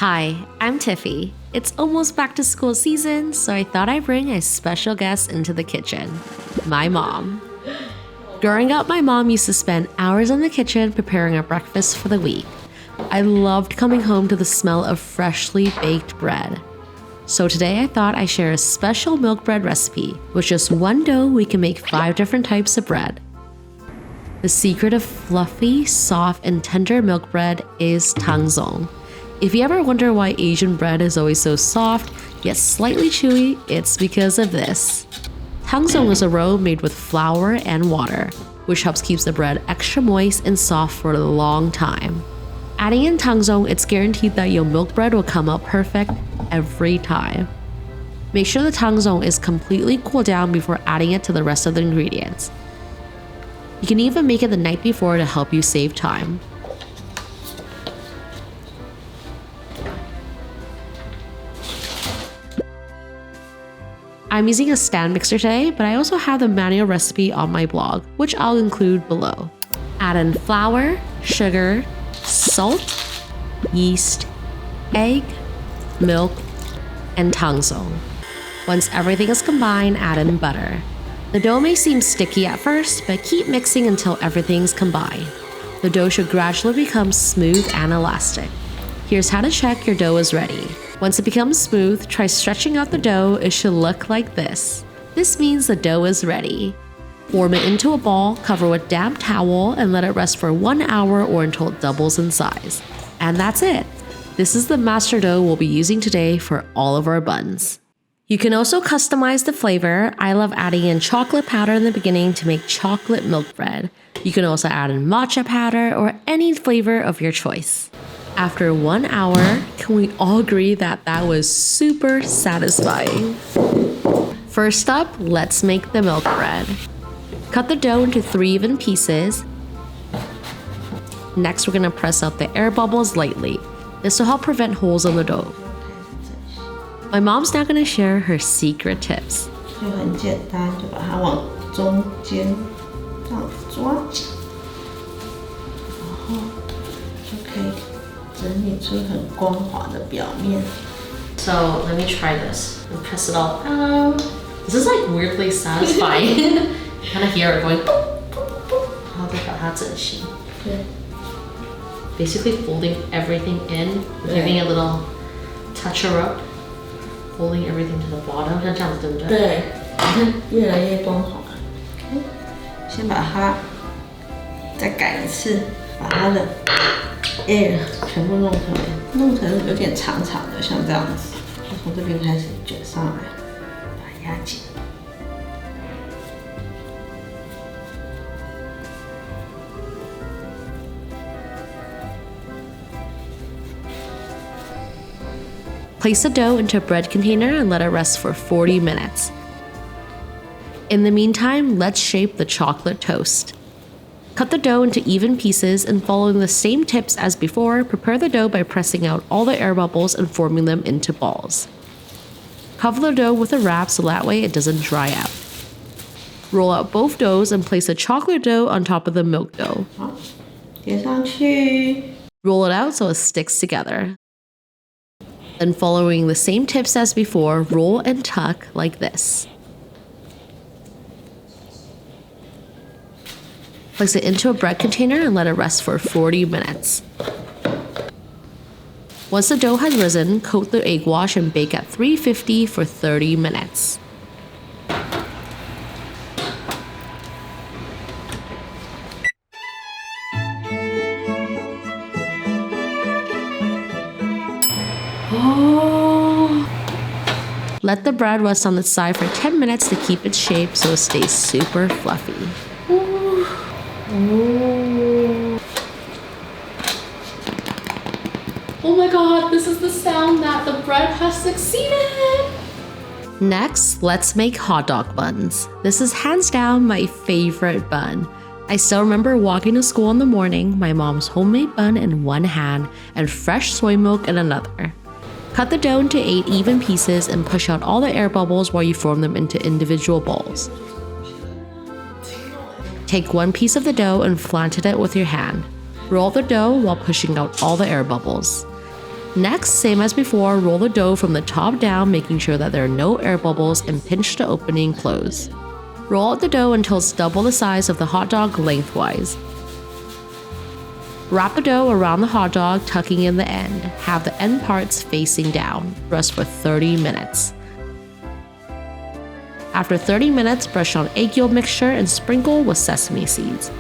Hi, I'm Tiffy. It's almost back to school season, so I thought I'd bring a special guest into the kitchen, my mom. Growing up, my mom used to spend hours in the kitchen preparing our breakfast for the week. I loved coming home to the smell of freshly baked bread. So today I thought I'd share a special milk bread recipe. With just one dough, we can make 5 different types of bread. The secret of fluffy, soft, and tender milk bread is tangzong. If you ever wonder why Asian bread is always so soft, yet slightly chewy, it's because of this. Tangzong is a roux made with flour and water, which helps keep the bread extra moist and soft for a long time. Adding in tangzong, it's guaranteed that your milk bread will come out perfect every time. Make sure the tangzong is completely cooled down before adding it to the rest of the ingredients. You can even make it the night before to help you save time. I'm using a stand mixer today, but I also have the manual recipe on my blog, which I'll include below. Add in flour, sugar, salt, yeast, egg, milk, and tangzong. Once everything is combined, add in butter. The dough may seem sticky at first, but keep mixing until everything's combined. The dough should gradually become smooth and elastic. Here's how to check your dough is ready. Once it becomes smooth, try stretching out the dough. It should look like this. This means the dough is ready. Form it into a ball, cover with damp towel, and let it rest for 1 hour or until it doubles in size. And that's it. This is the master dough we'll be using today for all of our buns. You can also customize the flavor. I love adding in chocolate powder in the beginning to make chocolate milk bread. You can also add in matcha powder or any flavor of your choice. After 1 hour, can we all agree that that was super satisfying? First up, let's make the milk bread. Cut the dough into 3 even pieces. Next, we're gonna press out the air bubbles lightly. This will help prevent holes in the dough. My mom's now gonna share her secret tips. 就很简单，就把它往中间这样子抓，然后就可以整理出很光滑的表面。 So let me try this and press it all out. This is like weirdly satisfying. Kind of hear it going boop, boop, boop. 然后再把它整形。对。 Basically folding everything in, giving a little toucher up, folding everything to the bottom. 像这样子对不对？对，你看越来越光滑。先把它再改一次，把它的 air 全部弄成有点长长的，像这样子。就从这边开始卷上来，把它压紧。 Place the dough into a bread container and let it rest for 40 minutes. In the meantime, let's shape the chocolate toast. Cut the dough into even pieces and following the same tips as before, prepare the dough by pressing out all the air bubbles and forming them into balls. Cover the dough with a wrap so that way it doesn't dry out. Roll out both doughs and place the chocolate dough on top of the milk dough. 叠上去。 Roll it out so it sticks together. Then following the same tips as before, roll and tuck like this. Place it into a bread container and let it rest for 40 minutes. Once the dough has risen, coat the egg wash and bake at 350 for 30 minutes. Oh. Let the bread rest on the side for 10 minutes to keep its shape so it stays super fluffy. Ooh. Ooh. Oh my god, this is the sound that the bread has succeeded! Next, let's make hot dog buns. This is hands down my favorite bun. I still remember walking to school in the morning, my mom's homemade bun in one hand and fresh soy milk in another. Cut the dough into 8 even pieces and push out all the air bubbles while you form them into individual balls. Take one piece of the dough and flatten it with your hand. Roll the dough while pushing out all the air bubbles. Next, same as before, roll the dough from the top down, making sure that there are no air bubbles, and pinch the opening close. Roll out the dough until it's double the size of the hot dog lengthwise. Wrap the dough around the hot dog, tucking in the end. Have the end parts facing down. Rest for 30 minutes. After 30 minutes, brush on egg yolk mixture and sprinkle with sesame seeds.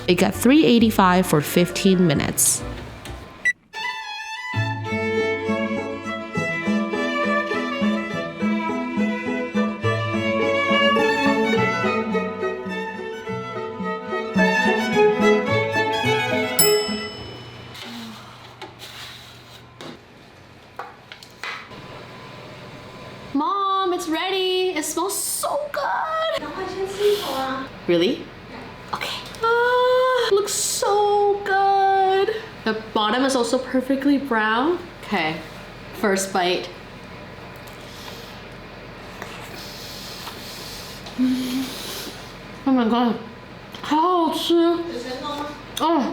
Bake at 385 for 15 minutes. Mom, it's ready. It smells so good. Really? Okay. Looks so good. The bottom is also perfectly brown. Okay, first bite. Oh my god, 好好吃。有成功吗？哦，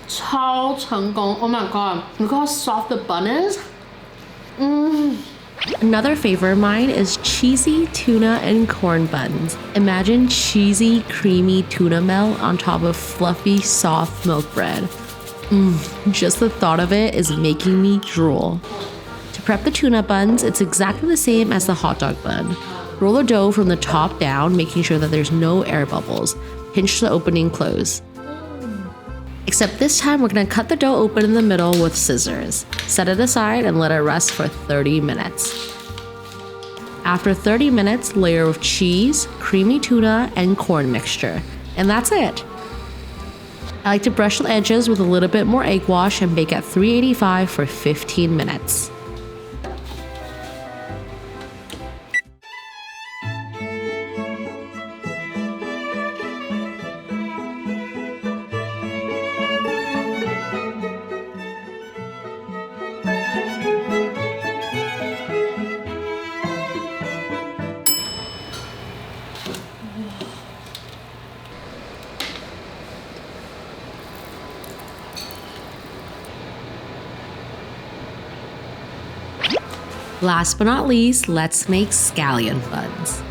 超成功。Oh my god, look how soft the bun is. Another favorite of mine is cheesy tuna and corn buns. Imagine cheesy, creamy tuna melt on top of fluffy, soft milk bread. Just the thought of it is making me drool. To prep the tuna buns, it's exactly the same as the hot dog bun. Roll the dough from the top down, making sure that there's no air bubbles. Pinch the opening close. Except this time, we're gonna cut the dough open in the middle with scissors. Set it aside and let it rest for 30 minutes. After 30 minutes, layer with cheese, creamy tuna, and corn mixture. And that's it. I like to brush the edges with a little bit more egg wash and bake at 385 for 15 minutes. Last but not least, let's make scallion buns.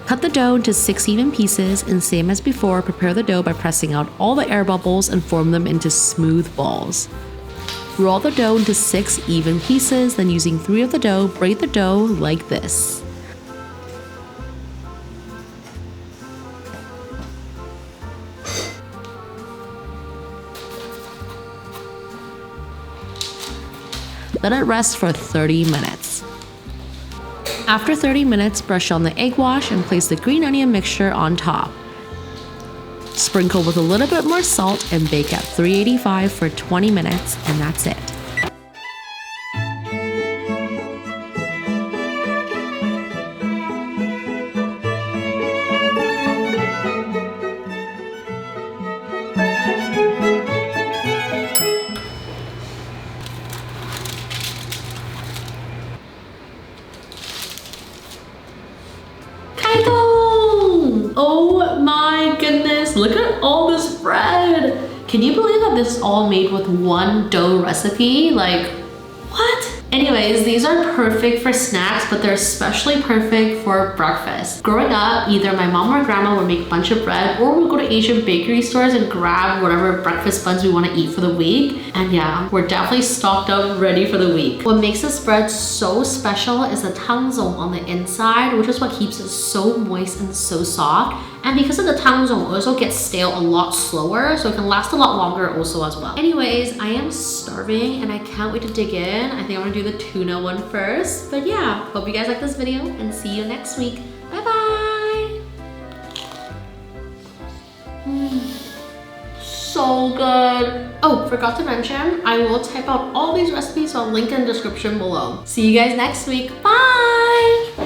Cut the dough into 6 even pieces, and same as before, prepare the dough by pressing out all the air bubbles and form them into smooth balls. Roll the dough into 6 even pieces, then using 3 of the dough, braid the dough like this. Let it rest for 30 minutes. After 30 minutes, brush on the egg wash and place the green onion mixture on top. Sprinkle with a little bit more salt and bake at 385 for 20 minutes, and that's it. Oh my goodness, look at all this bread. Can you believe that this is all made with one dough recipe? Like, what? Anyways, these are perfect for snacks, but they're especially perfect for breakfast. Growing up, either my mom or grandma would make a bunch of bread, or we'd go to Asian bakery stores and grab whatever breakfast buns we want to eat for the week. And yeah, we're definitely stocked up, ready for the week. What makes this bread so special is the tangzong on the inside, which is what keeps it so moist and so soft. And because of the tangzong, it also gets stale a lot slower, so it can last a lot longer also as well. Anyways, I am starving and I can't wait to dig in. I think I'm gonna do the tuna one first. But yeah, hope you guys like this video and see you next week. Bye bye! So good. Oh, forgot to mention, I will type out all these recipes, so I'll link in the description below. See you guys next week. Bye!